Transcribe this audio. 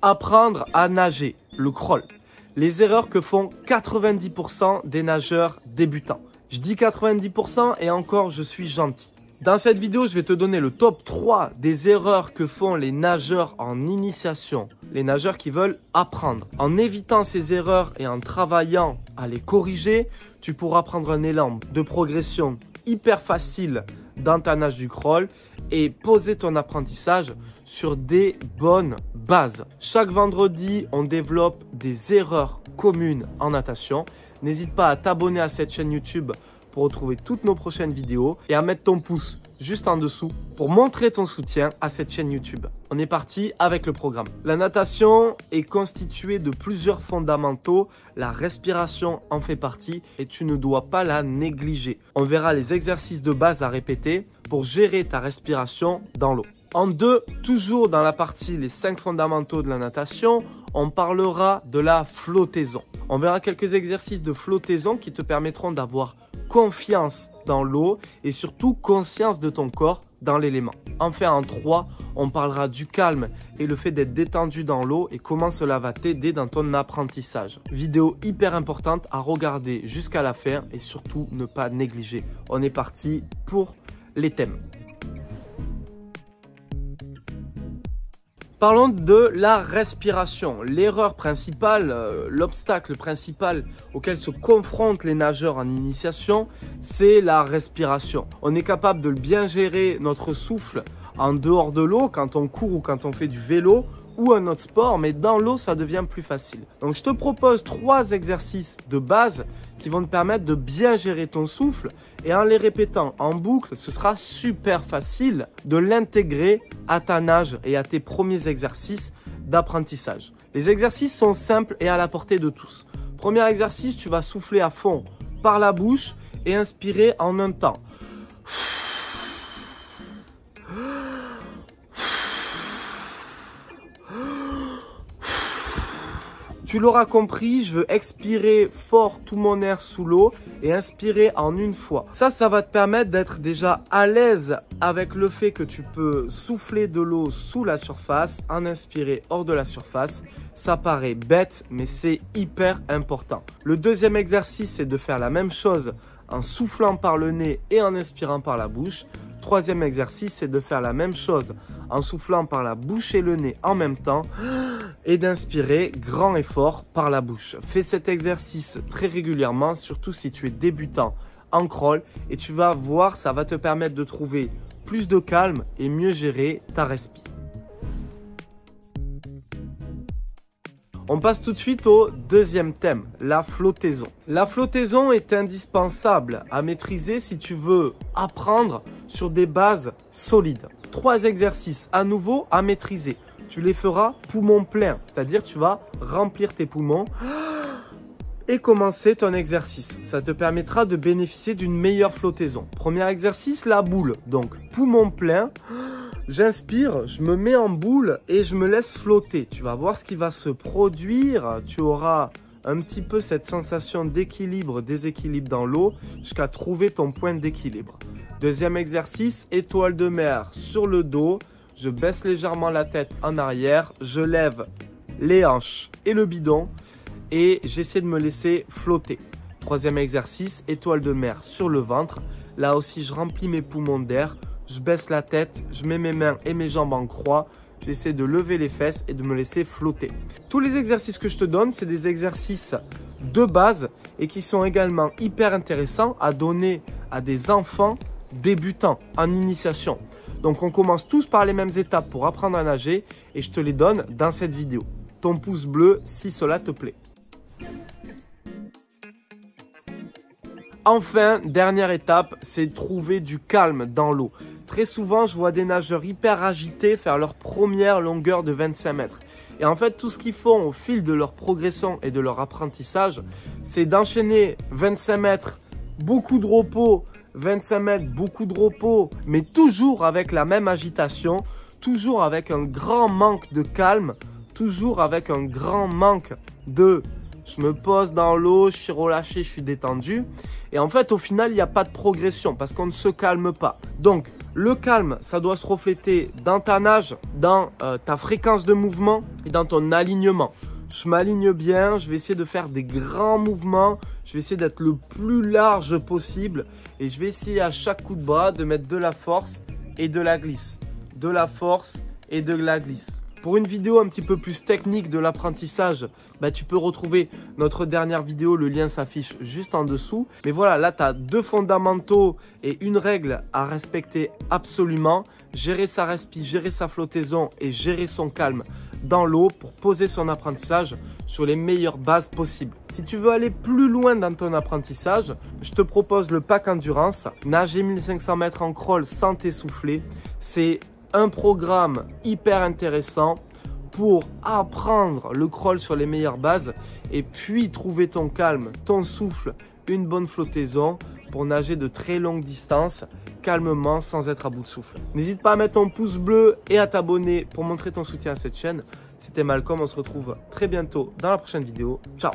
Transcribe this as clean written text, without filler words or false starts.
Apprendre à nager, le crawl. Les erreurs que font 90% des nageurs débutants. Je dis 90% et encore je suis gentil. Dans cette vidéo, je vais te donner le top 3 des erreurs que font les nageurs en initiation, les nageurs qui veulent apprendre. En évitant ces erreurs et en travaillant à les corriger, tu pourras prendre un élan de progression hyper facile dans ta nage du crawl et poser ton apprentissage sur des bonnes bases. Chaque vendredi, on développe des erreurs communes en natation. N'hésite pas à t'abonner à cette chaîne YouTube pour retrouver toutes nos prochaines vidéos et à mettre ton pouce juste en dessous pour montrer ton soutien à cette chaîne YouTube. On est parti avec le programme. La natation est constituée de plusieurs fondamentaux. La respiration en fait partie et tu ne dois pas la négliger. On verra les exercices de base à répéter pour gérer ta respiration dans l'eau. En 2, toujours dans la partie les 5 fondamentaux de la natation, on parlera de la flottaison. On verra quelques exercices de flottaison qui te permettront d'avoir confiance dans l'eau et surtout conscience de ton corps dans l'élément. Enfin, en 3, on parlera du calme et le fait d'être détendu dans l'eau et comment cela va t'aider dans ton apprentissage. Vidéo hyper importante à regarder jusqu'à la fin et surtout ne pas négliger. On est parti pour les thèmes. Parlons de la respiration. L'erreur principale, l'obstacle principal auquel se confrontent les nageurs en initiation, c'est la respiration. On est capable de bien gérer notre souffle en dehors de l'eau, quand on court ou quand on fait du vélo ou un autre sport, mais dans l'eau, ça devient plus facile. Donc, je te propose 3 exercices de base qui vont te permettre de bien gérer ton souffle et en les répétant en boucle, ce sera super facile de l'intégrer à ta nage et à tes premiers exercices d'apprentissage. Les exercices sont simples et à la portée de tous. Premier exercice, tu vas souffler à fond par la bouche et inspirer en un temps. Tu l'auras compris, je veux expirer fort tout mon air sous l'eau et inspirer en une fois. Ça va te permettre d'être déjà à l'aise avec le fait que tu peux souffler de l'eau sous la surface, en inspirer hors de la surface. Ça paraît bête, mais c'est hyper important. Le deuxième exercice, c'est de faire la même chose en soufflant par le nez et en inspirant par la bouche. Troisième exercice, c'est de faire la même chose en soufflant par la bouche et le nez en même temps et d'inspirer grand et fort par la bouche. Fais cet exercice très régulièrement, surtout si tu es débutant en crawl et tu vas voir, ça va te permettre de trouver plus de calme et mieux gérer ta respiration. On passe tout de suite au deuxième thème, la flottaison. La flottaison est indispensable à maîtriser si tu veux apprendre sur des bases solides. 3 exercices à nouveau à maîtriser. Tu les feras poumon plein, c'est-à-dire tu vas remplir tes poumons et commencer ton exercice. Ça te permettra de bénéficier d'une meilleure flottaison. Premier exercice, la boule. Donc poumon plein. J'inspire, je me mets en boule et je me laisse flotter. Tu vas voir ce qui va se produire. Tu auras un petit peu cette sensation d'équilibre, déséquilibre dans l'eau jusqu'à trouver ton point d'équilibre. Deuxième exercice, étoile de mer sur le dos. Je baisse légèrement la tête en arrière. Je lève les hanches et le bidon et j'essaie de me laisser flotter. Troisième exercice, étoile de mer sur le ventre. Là aussi, je remplis mes poumons d'air. Je baisse la tête, je mets mes mains et mes jambes en croix. J'essaie de lever les fesses et de me laisser flotter. Tous les exercices que je te donne, c'est des exercices de base et qui sont également hyper intéressants à donner à des enfants débutants en initiation. Donc, on commence tous par les mêmes étapes pour apprendre à nager et je te les donne dans cette vidéo. Ton pouce bleu si cela te plaît. Enfin, dernière étape, c'est trouver du calme dans l'eau. Très souvent, je vois des nageurs hyper agités faire leur première longueur de 25 mètres. Et en fait, tout ce qu'ils font au fil de leur progression et de leur apprentissage, c'est d'enchaîner 25 mètres, beaucoup de repos, 25 mètres, beaucoup de repos, mais toujours avec la même agitation, toujours avec un grand manque de calme, toujours avec un grand manque de « je me pose dans l'eau, je suis relâché, je suis détendu ». Et en fait, au final, il n'y a pas de progression parce qu'on ne se calme pas. Donc, le calme, ça doit se refléter dans ta nage, dans ta fréquence de mouvement et dans ton alignement. Je m'aligne bien, je vais essayer de faire des grands mouvements, je vais essayer d'être le plus large possible et je vais essayer à chaque coup de bras de mettre de la force et de la glisse. De la force et de la glisse. Pour une vidéo un petit peu plus technique de l'apprentissage, tu peux retrouver notre dernière vidéo, le lien s'affiche juste en dessous. Mais voilà, là tu as 2 fondamentaux et une règle à respecter absolument. Gérer sa respi, gérer sa flottaison et gérer son calme dans l'eau pour poser son apprentissage sur les meilleures bases possibles. Si tu veux aller plus loin dans ton apprentissage, je te propose le pack endurance. Nager 1500 mètres en crawl sans t'essouffler. C'est un programme hyper intéressant pour apprendre le crawl sur les meilleures bases et puis trouver ton calme, ton souffle, une bonne flottaison pour nager de très longues distances calmement sans être à bout de souffle. N'hésite pas à mettre ton pouce bleu et à t'abonner pour montrer ton soutien à cette chaîne. C'était Malcolm, on se retrouve très bientôt dans la prochaine vidéo. Ciao!